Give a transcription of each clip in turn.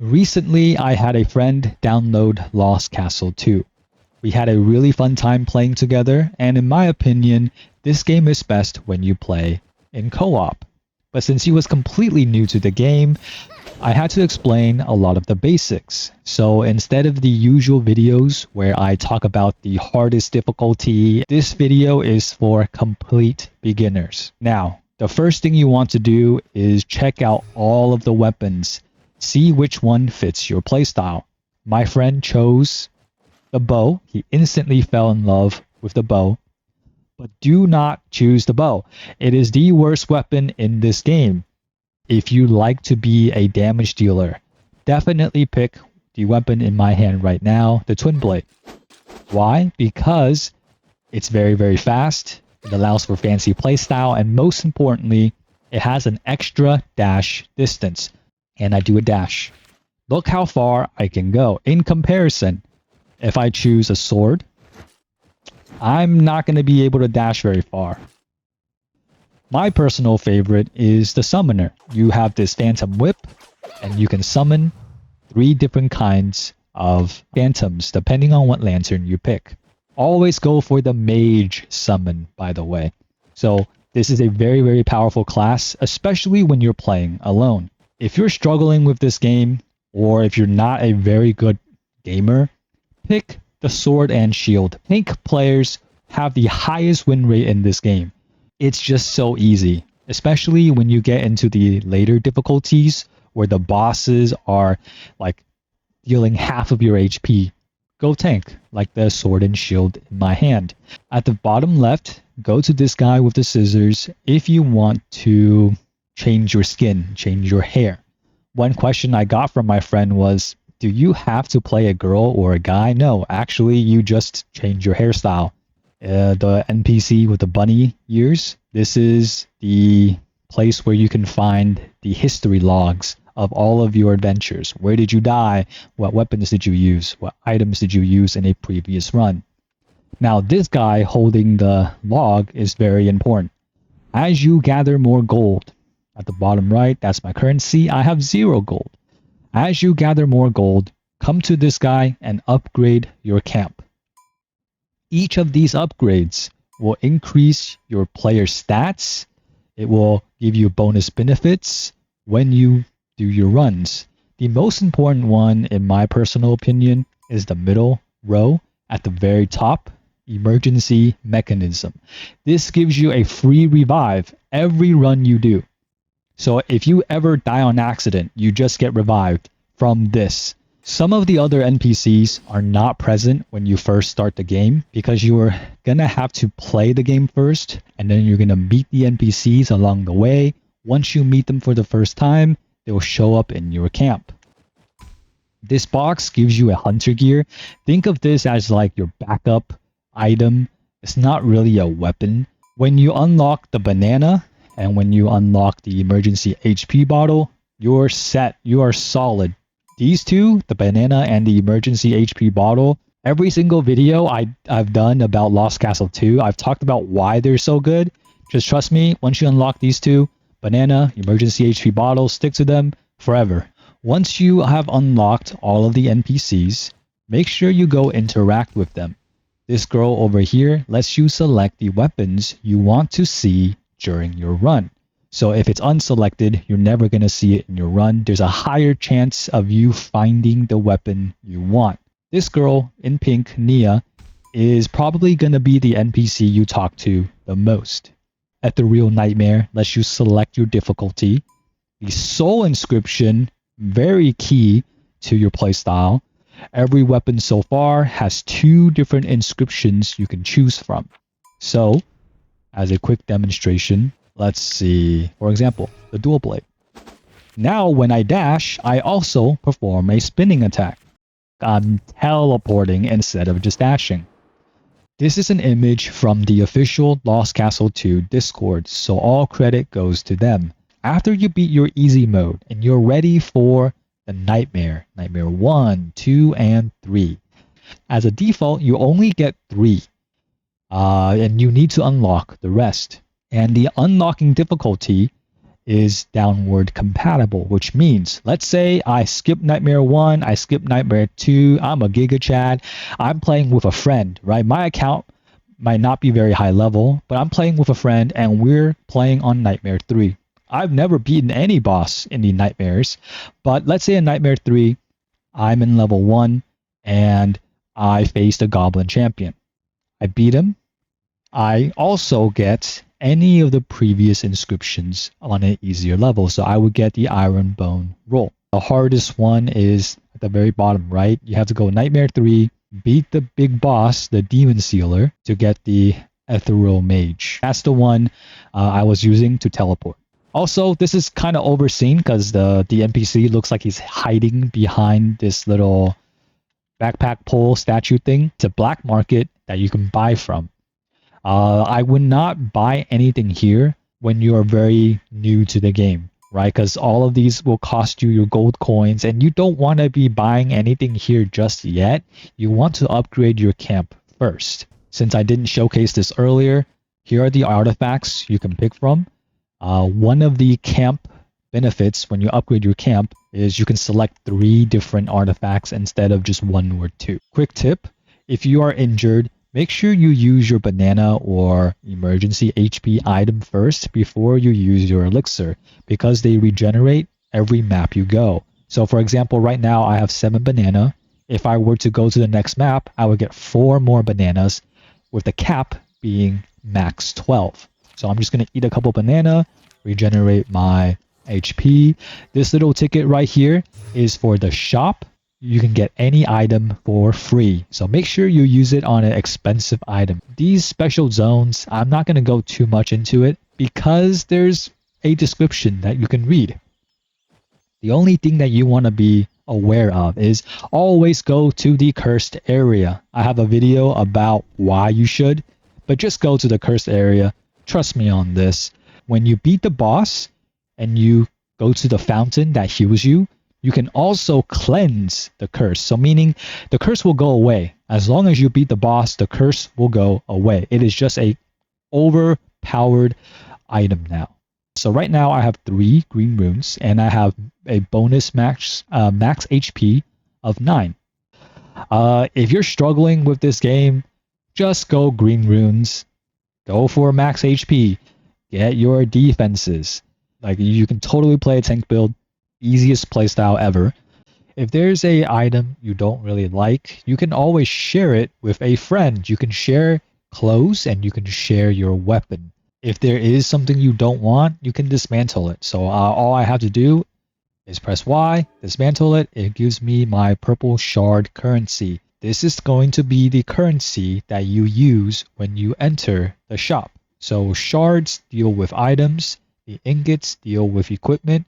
Recently, I had a friend download Lost Castle 2. We had a really fun time playing together, and in my opinion, this game is best when you play in co-op. But since he was completely new to the game, I had to explain a lot of the basics. So instead of the usual videos where I talk about the hardest difficulty, this video is for complete beginners. Now, the first thing you want to do is check out all of the weapons. See which one fits your playstyle. My friend chose the bow. He instantly fell in love with the bow. But do not choose the bow. It is the worst weapon in this game. If you like to be a damage dealer, definitely pick the weapon in my hand right now, the twin blade. Why? Because it's very fast, it allows for fancy playstyle, and most importantly, it has an extra dash distance. And I do a dash. Look how far I can go. In comparison, if I choose a sword, I'm not going to be able to dash very far. My personal favorite is the summoner. You have this phantom whip, and you can summon 3 different kinds of phantoms depending on what lantern you pick. Always go for the mage summon, by the way. So this is a very powerful class, especially when you're playing alone. If you're struggling with this game, or if you're not a very good gamer, pick the sword and shield. Pink players have the highest win rate in this game. It's just so easy, especially when you get into the later difficulties where the bosses are like dealing half of your HP. Go tank, like the sword and shield in my hand. At the bottom left, go to this guy with the scissors if you want to change your skin, change your hair. One question I got from my friend was, do you have to play a girl or a guy? No, actually you just change your hairstyle. The NPC with the bunny ears, this is the place where you can find the history logs of all of your adventures. Where did you die? What weapons did you use? What items did you use in a previous run? Now this guy holding the log is very important. As you gather more gold, at the bottom right, that's my currency, I have 0 gold. As you gather more gold, come to this guy and upgrade your camp. Each of these upgrades will increase your player stats. It will give you bonus benefits when you do your runs. The most important one, in my personal opinion, is the middle row at the very top, emergency mechanism. This gives you a free revive every run you do. So if you ever die on accident, you just get revived from this. Some of the other NPCs are not present when you first start the game because you're gonna have to play the game first, and then you're gonna meet the NPCs along the way. Once you meet them for the first time, they will show up in your camp. This box gives you a hunter gear. Think of this as like your backup item. It's not really a weapon. When you unlock the banana and when you unlock the emergency HP bottle, you're set. You are solid. These two, the banana and the emergency HP bottle, every single video I've done about Lost Castle 2, I've talked about why they're so good. Just trust me, once you unlock these two, banana, emergency HP bottle, stick to them forever. Once you have unlocked all of the NPCs, make sure you go interact with them. This girl over here lets you select the weapons you want to see during your run. So if it's unselected, you're never going to see it in your run. There's a higher chance of you finding the weapon you want. This girl in pink, Nia, is probably going to be the NPC you talk to the most. Ethereal Nightmare lets you select your difficulty. The Soul Inscription, very key to your playstyle. Every weapon so far has 2 different inscriptions you can choose from. So, as a quick demonstration, let's see, for example, the dual blade. Now when I dash, I also perform a spinning attack. I'm teleporting instead of just dashing. This is an image from the official Lost Castle 2 Discord, so all credit goes to them. After you beat your easy mode and you're ready for the Nightmare 1, 2, and 3. As a default, you only get 3, and you need to unlock the rest. And the unlocking difficulty is downward compatible, which means, let's say I skip Nightmare 1, I skip Nightmare 2, I'm a Giga Chad, I'm playing with a friend, right? My account might not be very high level, but I'm playing with a friend and we're playing on Nightmare 3. I've never beaten any boss in the Nightmares, but let's say in Nightmare 3, I'm in level 1 and I faced a Goblin Champion. I beat him. I also get any of the previous inscriptions on an easier level, so I would get the Iron Bone roll. The hardest one is at the very bottom right. You have to go Nightmare 3, beat the big boss, the Demon Sealer, to get the Ethereal Mage. That's the one I was using to teleport. Also, this is kind of overseen because the NPC looks like he's hiding behind this little backpack pole statue thing. It's a black market that you can buy from. I would not buy anything here when you are very new to the game, right? Because all of these will cost you your gold coins, and you don't want to be buying anything here just yet. You want to upgrade your camp first. Since I didn't showcase this earlier, here are the artifacts you can pick from. One of the camp benefits when you upgrade your camp is you can select 3 different artifacts instead of just 1 or 2. Quick tip, if you are injured, make sure you use your banana or emergency HP item first before you use your elixir, because they regenerate every map you go. So for example, right now I have 7 banana. If I were to go to the next map, I would get 4 more bananas, with the cap being max 12. So I'm just going to eat a couple banana, regenerate my HP. This little ticket right here is for the shop. You can get any item for free, so make sure you use it on an expensive item. These special zones, I'm not going to go too much into it because there's a description that you can read. The only thing that you want to be aware of is always go to the cursed area. I have a video about why you should, but just go to the cursed area. Trust me on this. When you beat the boss and you go to the fountain that heals you, you can also cleanse the curse. So meaning the curse will go away. As long as you beat the boss, the curse will go away. It is just a overpowered item now. So right now I have 3 green runes and I have a bonus max HP of 9. If you're struggling with this game, just go green runes. Go for max HP. Get your defenses. Like, you can totally play a tank build. Easiest playstyle ever. If there's a item you don't really like, you can always share it with a friend. You can share clothes and you can share your weapon. If there is something you don't want, you can dismantle it. So all I have to do is press Y, dismantle it. It gives me my purple shard currency. This is going to be the currency that you use when you enter the shop. So shards deal with items, the ingots deal with equipment,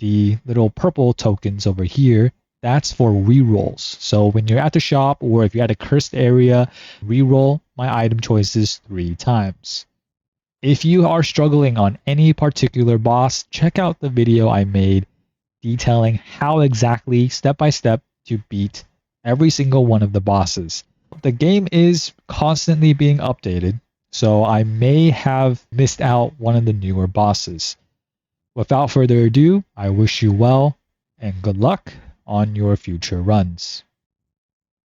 the little purple tokens over here, that's for rerolls. So when you're at the shop or if you're at a cursed area, reroll my item choices 3 times. If you are struggling on any particular boss, check out the video I made detailing how exactly step by step to beat every single one of the bosses. The game is constantly being updated, so I may have missed out one of the newer bosses. Without further ado, I wish you well and good luck on your future runs.